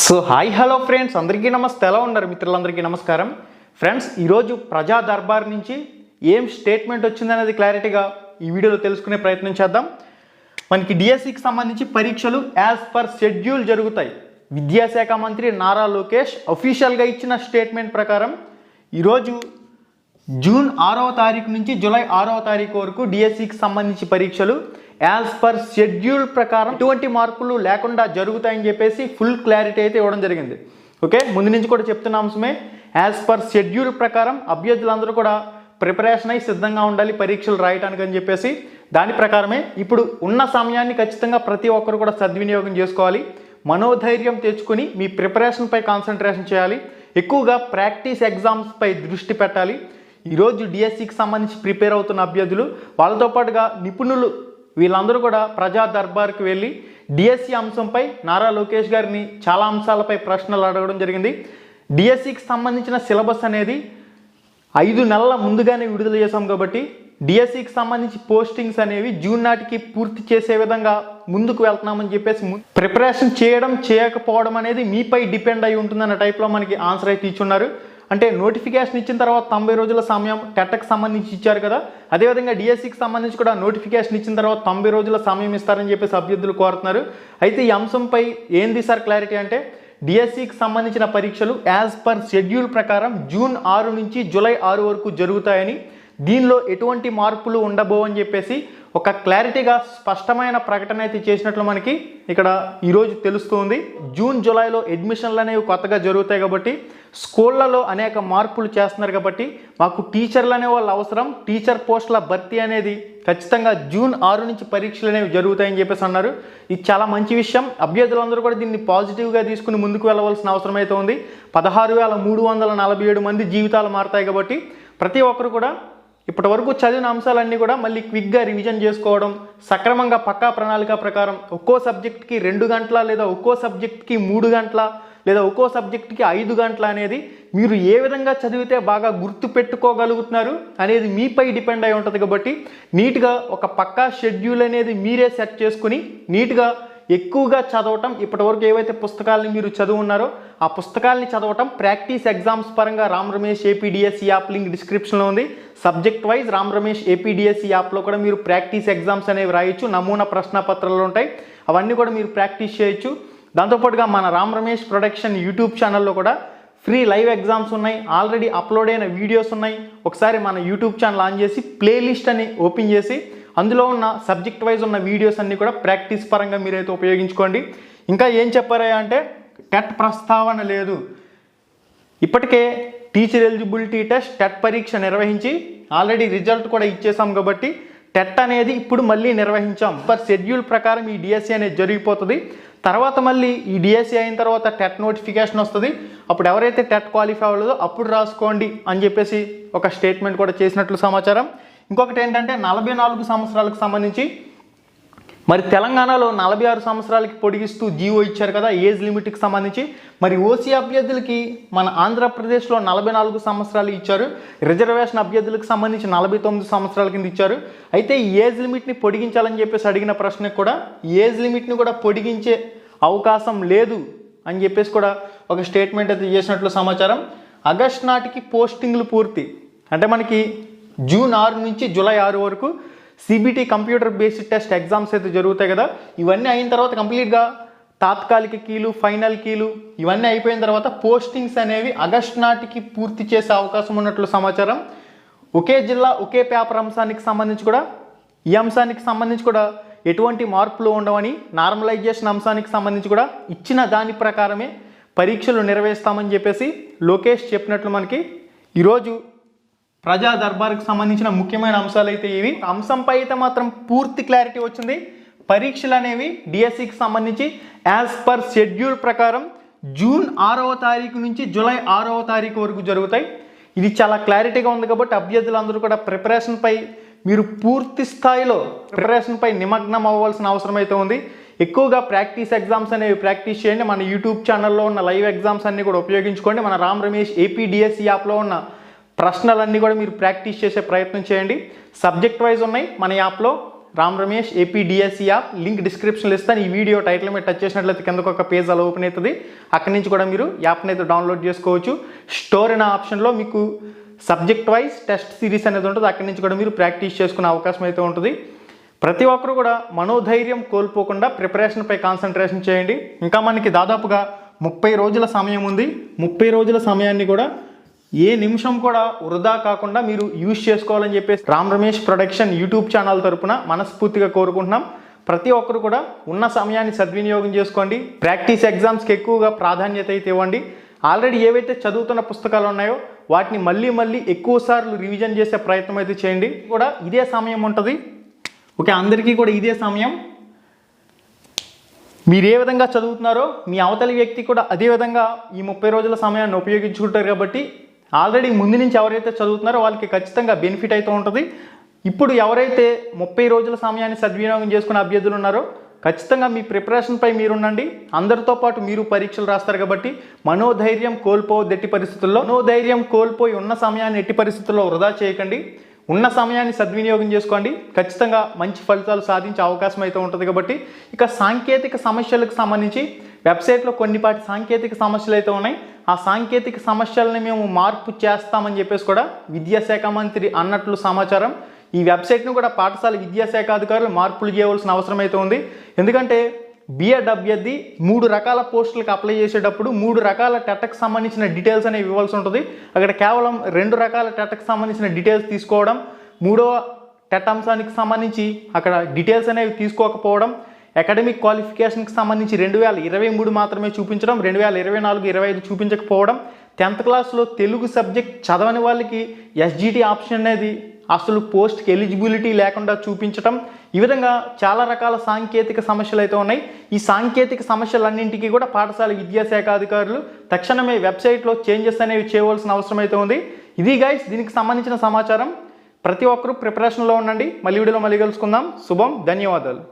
So hi hello friends, అందరికీ నమస్తే. ఎలా ఉన్నారు మిత్రులందరికీ నమస్కారం. ఫ్రెండ్స్, ఈరోజు ప్రజా దర్బార్ నుంచి ఏం స్టేట్మెంట్ వచ్చిందనేది క్లారిటీగా ఈ వీడియోలో తెలుసుకునే ప్రయత్నం చేద్దాం. మనకి డిఎస్సికి సంబంధించి పరీక్షలు యాజ్ పర్ షెడ్యూల్ జరుగుతాయి. విద్యాశాఖ మంత్రి నారా లోకేష్ అఫీషియల్గా ఇచ్చిన స్టేట్మెంట్ ప్రకారం ఈరోజు జూన్ 6వ తారీఖు నుంచి జూలై 6వ తారీఖు వరకు డిఎస్సికి సంబంధించి పరీక్షలు యాజ్ పర్ షెడ్యూల్ ప్రకారం ఎటువంటి మార్పులు లేకుండా జరుగుతాయని చెప్పేసి ఫుల్ క్లారిటీ అయితే ఇవ్వడం జరిగింది. ఓకే, ముందు నుంచి కూడా చెప్తున్న అంశమే. యాజ్ పర్ షెడ్యూల్ ప్రకారం అభ్యర్థులందరూ కూడా ప్రిపరేషన్ అయి సిద్ధంగా ఉండాలి పరీక్షలు రాయడానికి అని చెప్పేసి దాని ప్రకారమే ఇప్పుడు ఉన్న సమయాన్ని ఖచ్చితంగా ప్రతి ఒక్కరు కూడా సద్వినియోగం చేసుకోవాలి. మనోధైర్యం తెచ్చుకొని మీ ప్రిపరేషన్పై కాన్సన్ట్రేషన్ చేయాలి. ఎక్కువగా ప్రాక్టీస్ ఎగ్జామ్స్పై దృష్టి పెట్టాలి. ఈరోజు డిఎస్సికి సంబంధించి ప్రిపేర్ అవుతున్న అభ్యర్థులు, వాళ్ళతో పాటుగా నిపుణులు, వీళ్ళందరూ కూడా ప్రజా దర్బార్కి వెళ్ళి డిఎస్సి అంశంపై నారా లోకేష్ గారిని చాలా అంశాలపై ప్రశ్నలు అడగడం జరిగింది. డిఎస్సికి సంబంధించిన సిలబస్ అనేది 5 నెలల ముందుగానే విడుదల చేశాం కాబట్టి డిఎస్సికి సంబంధించి పోస్టింగ్స్ అనేవి జూన్ నాటికి పూర్తి చేసే విధంగా ముందుకు వెళ్తున్నామని చెప్పేసి ప్రిపరేషన్ చేయడం చేయకపోవడం అనేది మీపై డిపెండ్ అయి ఉంటుందన్న టైప్లో మనకి ఆన్సర్ అయితే ఇచ్చున్నారు. అంటే నోటిఫికేషన్ ఇచ్చిన తర్వాత 90 రోజుల సమయం టెట్కి సంబంధించి ఇచ్చారు కదా, అదేవిధంగా డిఎస్సికి సంబంధించి కూడా నోటిఫికేషన్ ఇచ్చిన తర్వాత 90 రోజుల సమయం ఇస్తారని చెప్పేసి అభ్యర్థులు కోరుతున్నారు. అయితే ఈ అంశంపై ఏంది సార్ క్లారిటీ అంటే, డిఎస్సికి సంబంధించిన పరీక్షలు యాజ్ పర్ షెడ్యూల్ ప్రకారం జూన్ 6 నుంచి జూలై 6 వరకు జరుగుతాయని, దీనిలో ఎటువంటి మార్పులు ఉండబోవని చెప్పేసి ఒక క్లారిటీగా స్పష్టమైన ప్రకటన అయితే చేసినట్లు మనకి ఇక్కడ ఈరోజు తెలుస్తుంది. జూన్ జూలైలో అడ్మిషన్లు అనేవి కొత్తగా జరుగుతాయి కాబట్టి స్కూళ్ళలో అనేక మార్పులు చేస్తున్నారు కాబట్టి మాకు టీచర్లు అనే వాళ్ళు అవసరం. టీచర్ పోస్టుల భర్తీ అనేది ఖచ్చితంగా జూన్ 6 నుంచి పరీక్షలు అనేవి జరుగుతాయని చెప్పేసి అన్నారు. ఇది చాలా మంచి విషయం. అభ్యర్థులందరూ కూడా దీన్ని పాజిటివ్గా తీసుకుని ముందుకు వెళ్ళవలసిన అవసరం అయితే ఉంది. 16,347 మంది జీవితాలు మారుతాయి కాబట్టి ప్రతి ఒక్కరు కూడా ఇప్పటి వరకు చదివిన అంశాలన్నీ కూడా మళ్ళీ క్విక్గా రివిజన్ చేసుకోవడం, సక్రమంగా పక్కా ప్రణాళిక ప్రకారం ఒక్కో సబ్జెక్ట్కి 2 గంటల లేదా ఒక్కో సబ్జెక్ట్కి 3 గంటల లేదా ఒక్కో సబ్జెక్ట్కి 5 గంటల అనేది మీరు ఏ విధంగా చదివితే బాగా గుర్తు పెట్టుకోగలుగుతున్నారు అనేది మీపై డిపెండ్ అయి ఉంటుంది. కాబట్టి నీట్గా ఒక పక్కా షెడ్యూల్ అనేది మీరే సెట్ చేసుకుని నీట్గా ఎక్కువగా చదవటం, ఇప్పటివరకు ఏవైతే పుస్తకాలని మీరు చదువున్నారో ఆ పుస్తకాలని చదవటం, ప్రాక్టీస్ ఎగ్జామ్స్ పరంగా Ram Ramesh APDSC app link డిస్క్రిప్షన్లో ఉంది. Subject wise Ram Ramesh APDSC యాప్లో కూడా మీరు ప్రాక్టీస్ ఎగ్జామ్స్ అనేవి రాయొచ్చు. నమూనా ప్రశ్నపత్రాలు ఉంటాయి, అవన్నీ కూడా మీరు ప్రాక్టీస్ చేయొచ్చు. దాంతోపాటుగా మన రామ్ రమేష్ ప్రొడక్షన్ యూట్యూబ్ ఛానల్లో కూడా ఫ్రీ లైవ్ ఎగ్జామ్స్ ఉన్నాయి, ఆల్రెడీ అప్లోడ్ అయిన వీడియోస్ ఉన్నాయి. ఒకసారి మన యూట్యూబ్ ఛానల్ ఆన్ చేసి ప్లేలిస్ట్ అని ఓపెన్ చేసి అందులో ఉన్న సబ్జెక్ట్ వైజ్ ఉన్న వీడియోస్ అన్నీ కూడా ప్రాక్టీస్ పరంగా మీరైతే ఉపయోగించుకోండి. ఇంకా ఏం చెప్పారా అంటే, టెట్ ప్రస్తావన లేదు. ఇప్పటికే టీచర్ ఎలిజిబిలిటీ టెస్ట్ టెట్ పరీక్ష నిర్వహించి ఆల్రెడీ రిజల్ట్ కూడా ఇచ్చేసాం కాబట్టి టెట్ అనేది ఇప్పుడు మళ్ళీ నిర్వహించాం. పర్ షెడ్యూల్ ప్రకారం ఈ డిఎస్సి అనేది జరిగిపోతుంది. తర్వాత మళ్ళీ ఈ డిఎస్సి అయిన తర్వాత టెట్ నోటిఫికేషన్ వస్తుంది. అప్పుడు ఎవరైతే టెట్ క్వాలిఫై అవ్వలేదో అప్పుడు రాసుకోండి అని చెప్పేసి ఒక స్టేట్మెంట్ కూడా చేసినట్లు సమాచారం. ఇంకొకటి ఏంటంటే 44 సంవత్సరాలకు సంబంధించి మరి తెలంగాణలో 46 సంవత్సరాలకి పొడిగిస్తూ జీవో ఇచ్చారు కదా ఏజ్ లిమిట్కి సంబంధించి. మరి ఓసీ అభ్యర్థులకి మన ఆంధ్రప్రదేశ్లో 44 సంవత్సరాలు ఇచ్చారు. రిజర్వేషన్ అభ్యర్థులకు సంబంధించి 49 సంవత్సరాల కింద ఇచ్చారు. అయితే ఈ ఏజ్ లిమిట్ని పొడిగించాలని చెప్పేసి అడిగిన ప్రశ్నకు కూడా ఏజ్ లిమిట్ని కూడా పొడిగించే అవకాశం లేదు అని చెప్పేసి కూడా ఒక స్టేట్మెంట్ అయితే చేసినట్లు సమాచారం. ఆగస్టు నాటికి పోస్టింగ్లు పూర్తి అంటే మనకి జూన్ 6 నుంచి జూలై 6 వరకు CBT computer based test exams అయితే జరుగుతాయి కదా. ఇవన్నీ అయిన తర్వాత కంప్లీట్గా తాత్కాలిక కీలు, ఫైనల్ కీలు ఇవన్నీ అయిపోయిన తర్వాత పోస్టింగ్స్ అనేవి ఆగస్టు నాటికి పూర్తి చేసే అవకాశం ఉన్నట్లు సమాచారం. ఒకే జిల్లా ఒకే పేపర్ అంశానికి సంబంధించి కూడా ఈ అంశానికి సంబంధించి కూడా ఎటువంటి మార్పులు ఉండవని, నార్మలైజేషన్ అంశానికి సంబంధించి కూడా ఇచ్చిన దాని ప్రకారమే పరీక్షలు నిర్వహిస్తామని చెప్పేసి లోకేష్ చెప్పినట్లు మనకి ఈరోజు ప్రజా దర్బార్కి సంబంధించిన ముఖ్యమైన అంశాలు అయితే ఇవి. అంశంపై అయితే మాత్రం పూర్తి క్లారిటీ వచ్చింది. పరీక్షలు అనేవి డిఎస్సికి సంబంధించి యాజ్ పర్ షెడ్యూల్ ప్రకారం జూన్ 6వ తారీఖు నుంచి జూలై 6వ తారీఖు వరకు జరుగుతాయి. ఇది చాలా క్లారిటీగా ఉంది కాబట్టి అభ్యర్థులందరూ కూడా ప్రిపరేషన్పై మీరు పూర్తి స్థాయిలో ప్రిపరేషన్పై నిమగ్నం అవ్వాల్సిన అవసరం అయితే ఉంది. ఎక్కువగా ప్రాక్టీస్ ఎగ్జామ్స్ అనేవి ప్రాక్టీస్ చేయండి. మన యూట్యూబ్ ఛానల్లో ఉన్న లైవ్ ఎగ్జామ్స్ అన్నీ కూడా ఉపయోగించుకోండి. మన రామ్ రమేష్ ఏపీడిఎస్సి యాప్లో ఉన్న ప్రశ్నలన్నీ కూడా మీరు ప్రాక్టీస్ చేసే ప్రయత్నం చేయండి. సబ్జెక్ట్ వైజ్ ఉన్నాయి మన యాప్లో. Ram Ramesh AP DSC app link డిస్క్రిప్షన్లో ఇస్తాను. ఈ వీడియో టైటిల్ మీద టచ్ చేసినట్లయితే కిందకు ఒక పేజ్ అలా ఓపెన్ అవుతుంది. అక్కడి నుంచి కూడా మీరు యాప్ని అయితే డౌన్లోడ్ చేసుకోవచ్చు. స్టోర్ అనే ఆప్షన్లో మీకు సబ్జెక్ట్ వైజ్ టెస్ట్ సిరీస్ అనేది ఉంటుంది. అక్కడి నుంచి కూడా మీరు ప్రాక్టీస్ చేసుకునే అవకాశం అయితే ఉంటుంది. ప్రతి ఒక్కరు కూడా మనోధైర్యం కోల్పోకుండా ప్రిపరేషన్పై కాన్సన్ట్రేషన్ చేయండి. ఇంకా మనకి దాదాపుగా 30 రోజుల సమయం ఉంది. 30 రోజుల సమయాన్ని కూడా ఏ నిమిషం కూడా వృధా కాకుండా మీరు యూజ్ చేసుకోవాలని చెప్పేసి Ram Ramesh production YouTube channel తరపున మనస్ఫూర్తిగా కోరుకుంటున్నాం. ప్రతి ఒక్కరు కూడా ఉన్న సమయాన్ని సద్వినియోగం చేసుకోండి. ప్రాక్టీస్ ఎగ్జామ్స్కి ఎక్కువగా ప్రాధాన్యత అయితే ఇవ్వండి. ఆల్రెడీ ఏవైతే చదువుతున్న పుస్తకాలు ఉన్నాయో వాటిని మళ్ళీ ఎక్కువ సార్లు రివిజన్ చేసే ప్రయత్నం అయితే చేయండి. కూడా ఇదే సమయం ఉంటుంది. ఓకే, అందరికీ కూడా ఇదే సమయం. మీరు ఏ విధంగా చదువుతున్నారో మీ అవతలి వ్యక్తి కూడా అదే విధంగా ఈ 30 రోజుల సమయాన్ని ఉపయోగించుకుంటారు. కాబట్టి ఆల్రెడీ ముందు నుంచి ఎవరైతే చదువుతున్నారో వాళ్ళకి ఖచ్చితంగా బెనిఫిట్ అయితే ఉంటుంది. ఇప్పుడు ఎవరైతే 30 రోజుల సమయాన్ని సద్వినియోగం చేసుకునే అభ్యర్థులు ఉన్నారో ఖచ్చితంగా మీ ప్రిపరేషన్పై మీరుండండి. అందరితో పాటు మీరు పరీక్షలు రాస్తారు కాబట్టి మనోధైర్యం కోల్పోవద్దు. ఎట్టి పరిస్థితుల్లో మనోధైర్యం కోల్పోయి ఉన్న సమయాన్ని ఎట్టి పరిస్థితుల్లో వృధా చేయకండి. ఉన్న సమయాన్ని సద్వినియోగం చేసుకోండి. ఖచ్చితంగా మంచి ఫలితాలు సాధించే అవకాశం అయితే ఉంటుంది. కాబట్టి ఇక సాంకేతిక సమస్యలకు సంబంధించి వెబ్సైట్లో కొన్నిపాటి సాంకేతిక సమస్యలు అయితే ఉన్నాయి. ఆ సాంకేతిక సమస్యలని మేము మార్పు చేస్తామని చెప్పేసి కూడా విద్యాశాఖ మంత్రి అన్నట్లు సమాచారం. ఈ వెబ్సైట్ను కూడా పాఠశాల విద్యాశాఖ అధికారులు మార్పులు చేయవలసిన అవసరం అయితే ఉంది. ఎందుకంటే బిఎడ్ అభ్యర్థి 3 రకాల పోస్టులకు అప్లై చేసేటప్పుడు 3 రకాల టెట్కి సంబంధించిన డీటెయిల్స్ అనేవి ఇవ్వాల్సి ఉంటుంది. అక్కడ కేవలం 2 రకాల టెట్కి సంబంధించిన డీటెయిల్స్ తీసుకోవడం, 3వ టెట్ అంశానికి సంబంధించి అక్కడ డీటెయిల్స్ అనేవి తీసుకోకపోవడం, అకాడమిక్ క్వాలిఫికేషన్కి సంబంధించి 2023 మాత్రమే చూపించడం, 2024, 25 చూపించకపోవడం, 10th క్లాస్లో తెలుగు సబ్జెక్ట్ చదవని వాళ్ళకి ఎస్జిటి ఆప్షన్ అనేది అసలు పోస్ట్కి ఎలిజిబిలిటీ లేకుండా చూపించడం, ఈ విధంగా చాలా రకాల సాంకేతిక సమస్యలు అయితే ఉన్నాయి. ఈ సాంకేతిక సమస్యలన్నింటికీ కూడా పాఠశాల విద్యాశాఖ అధికారులు తక్షణమే వెబ్సైట్లో చేంజెస్ అనేవి చేయవలసిన అవసరం అయితే ఉంది. ఇది గైస్ దీనికి సంబంధించిన సమాచారం. ప్రతి ఒక్కరూ ప్రిపరేషన్లో ఉండండి. మళ్ళీ వీడియోలో మళ్ళీ కలుసుకుందాం. శుభం, ధన్యవాదాలు.